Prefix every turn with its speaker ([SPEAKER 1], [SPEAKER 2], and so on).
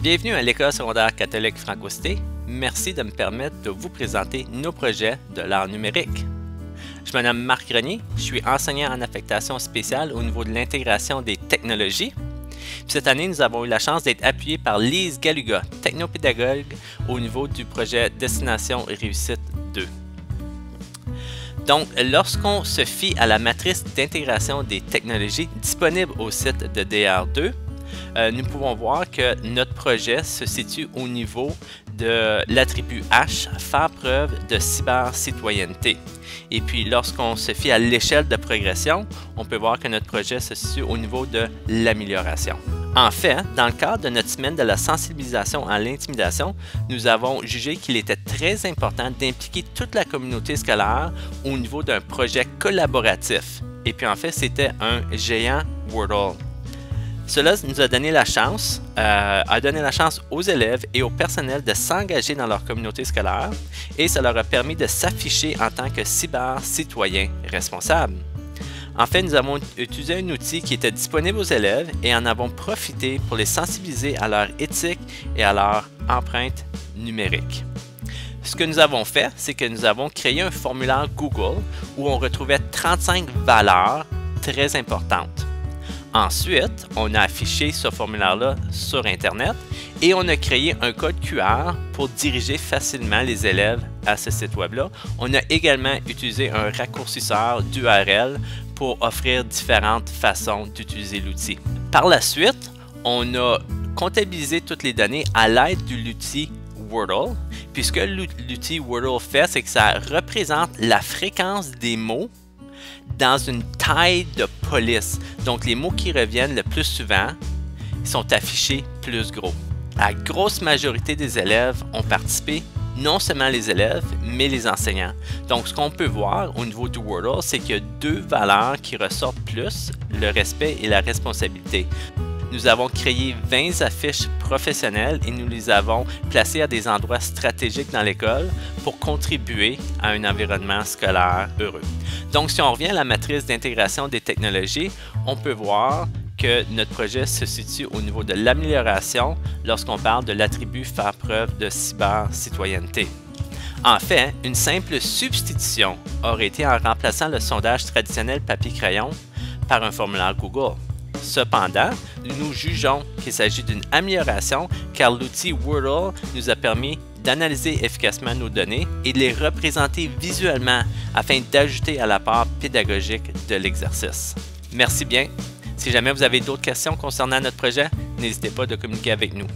[SPEAKER 1] Bienvenue à l'École secondaire catholique Franco-Cité. Merci de me permettre de vous présenter nos projets de l'art numérique. Je me nomme Marc Grenier, je suis enseignant en affectation spéciale au niveau de l'intégration des technologies. Puis cette année, nous avons eu la chance d'être appuyés par Lise Galuga, technopédagogue au niveau du projet Destination Réussite 2. Donc, lorsqu'on se fie à la matrice d'intégration des technologies disponible au site de DR2, nous pouvons voir que notre projet se situe au niveau de l'attribut H, faire preuve de cyber-citoyenneté. Et puis, lorsqu'on se fie à l'échelle de progression, on peut voir que notre projet se situe au niveau de l'amélioration. En fait, dans le cadre de notre semaine de la sensibilisation à l'intimidation, nous avons jugé qu'il était très important d'impliquer toute la communauté scolaire au niveau d'un projet collaboratif. Et puis en fait, c'était un géant Wordle. Cela nous a donné la chance, aux élèves et au personnel de s'engager dans leur communauté scolaire et ça leur a permis de s'afficher en tant que cyber-citoyens responsables. En fait, nous avons utilisé un outil qui était disponible aux élèves et en avons profité pour les sensibiliser à leur éthique et à leur empreinte numérique. Ce que nous avons fait, c'est que nous avons créé un formulaire Google où on retrouvait 35 valeurs très importantes. Ensuite, on a affiché ce formulaire-là sur Internet et on a créé un code QR pour diriger facilement les élèves à ce site web-là. On a également utilisé un raccourcisseur d'URL pour offrir différentes façons d'utiliser l'outil. Par la suite, on a comptabilisé toutes les données à l'aide de l'outil Wordle, puisque l'outil Wordle fait, c'est que ça représente la fréquence des mots dans une taille de police. Donc, les mots qui reviennent le plus souvent sont affichés plus gros. La grosse majorité des élèves ont participé, non seulement les élèves, mais les enseignants. Donc, ce qu'on peut voir au niveau du Wordle, c'est qu'il y a deux valeurs qui ressortent plus, le respect et la responsabilité. Nous avons créé 20 affiches professionnelles et nous les avons placées à des endroits stratégiques dans l'école pour contribuer à un environnement scolaire heureux. Donc, si on revient à la matrice d'intégration des technologies, on peut voir que notre projet se situe au niveau de l'amélioration lorsqu'on parle de l'attribut faire preuve de cyber-citoyenneté. En fait, une simple substitution aurait été en remplaçant le sondage traditionnel papier-crayon par un formulaire Google. Cependant, nous jugeons qu'il s'agit d'une amélioration car l'outil Wordle nous a permis d'analyser efficacement nos données et de les représenter visuellement afin d'ajouter à la part pédagogique de l'exercice. Merci bien. Si jamais vous avez d'autres questions concernant notre projet, n'hésitez pas à communiquer avec nous.